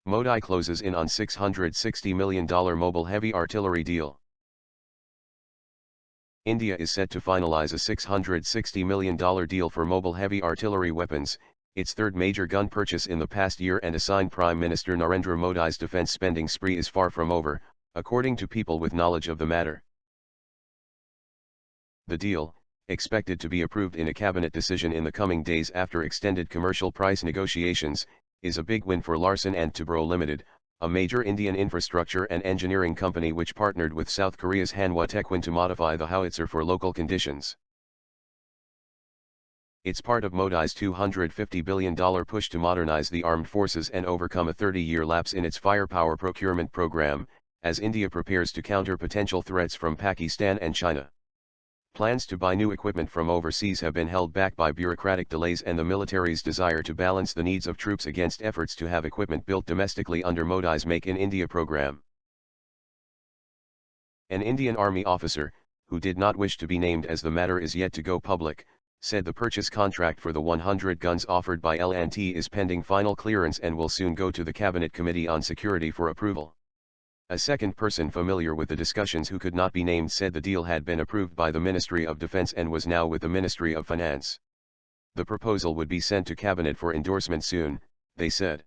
Modi closes in on $660 million mobile heavy artillery deal. India is set to finalize a $660 million deal for mobile heavy artillery weapons, its third major gun purchase in the past year, and a sign Prime Minister Narendra Modi's defence spending spree is far from over, according to people with knowledge of the matter. The deal, expected to be approved in a cabinet decision in the coming days after extended commercial price negotiations, is a big win for Larsen Toubro Ltd, a major Indian infrastructure and engineering company which partnered with South Korea's Hanwha Techwin to modify the howitzer for local conditions. It's part of Modi's $250 billion push to modernize the armed forces and overcome a 30-year lapse in its firepower procurement program, as India prepares to counter potential threats from Pakistan and China. Plans to buy new equipment from overseas have been held back by bureaucratic delays and the military's desire to balance the needs of troops against efforts to have equipment built domestically under Modi's Make in India program. An Indian Army officer, who did not wish to be named as the matter is yet to go public, said the purchase contract for the 100 guns offered by L&T is pending final clearance and will soon go to the Cabinet Committee on Security for approval. A second person familiar with the discussions who could not be named said the deal had been approved by the Ministry of Defence and was now with the Ministry of Finance. The proposal would be sent to Cabinet for endorsement soon, they said.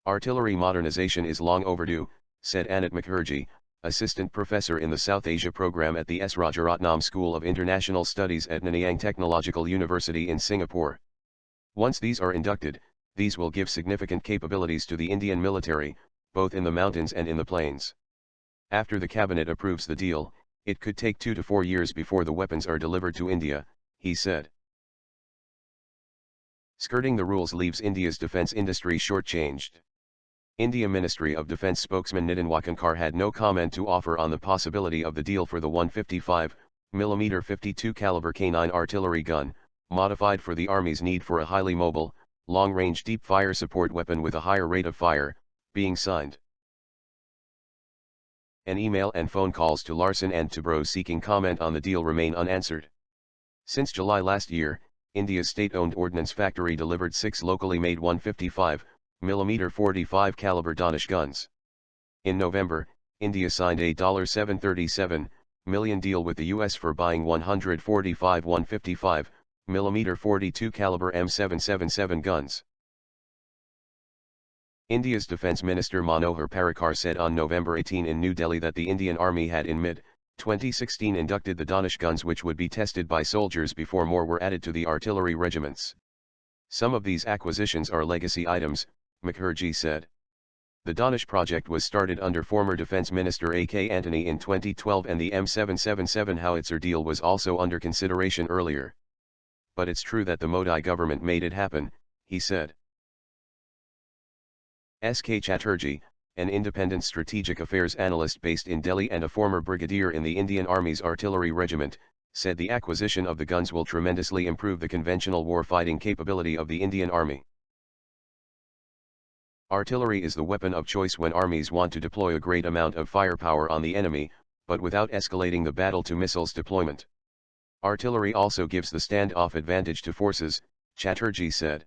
Artillery modernization is long overdue, said Anat Mukherjee, assistant professor in the South Asia program at the S. Rajaratnam School of International Studies at Nanyang Technological University in Singapore. Once these are inducted, these will give significant capabilities to the Indian military, both in the mountains and in the plains. After the cabinet approves the deal, it could take 2 to 4 years before the weapons are delivered to India, he said. Skirting the rules leaves India's defence industry shortchanged. India Ministry of Defence spokesman Nitin Wakankar had no comment to offer on the possibility of the deal for the 155mm 52 caliber K9 artillery gun, modified for the Army's need for a highly mobile, long-range deep-fire support weapon with a higher rate of fire, being signed. An email and phone calls to Larsen and Toubro seeking comment on the deal remain unanswered. Since July last year, India's state-owned ordnance factory delivered 6 locally made 155mm 45 caliber Danish guns. In November, India signed a $737 million deal with the US for buying 145 155mm 42 caliber M777 guns. India's Defence Minister Manohar Parrikar said on November 18 in New Delhi that the Indian Army had in mid-2016 inducted the Danish guns which would be tested by soldiers before more were added to the artillery regiments. Some of these acquisitions are legacy items, Mukherjee said. The Danish project was started under former Defence Minister A.K. Antony in 2012 and the M777 howitzer deal was also under consideration earlier. But it's true that the Modi government made it happen, he said. S.K. Chatterjee, an independent strategic affairs analyst based in Delhi and a former brigadier in the Indian Army's artillery regiment, said the acquisition of the guns will tremendously improve the conventional war-fighting capability of the Indian Army. Artillery is the weapon of choice when armies want to deploy a great amount of firepower on the enemy, but without escalating the battle to missiles deployment. Artillery also gives the standoff advantage to forces, Chatterjee said.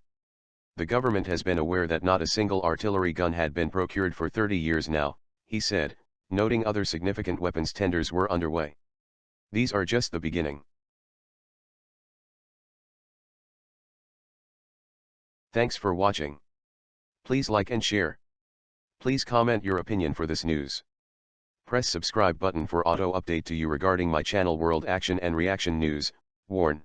The government has been aware that not a single artillery gun had been procured for 30 years now, he said, noting other significant weapons tenders were underway. These are just the beginning. Thanks for watching. Please like and share. Please comment your opinion for this news. Press subscribe button for auto update to you regarding my channel World Action and Reaction News, Warn.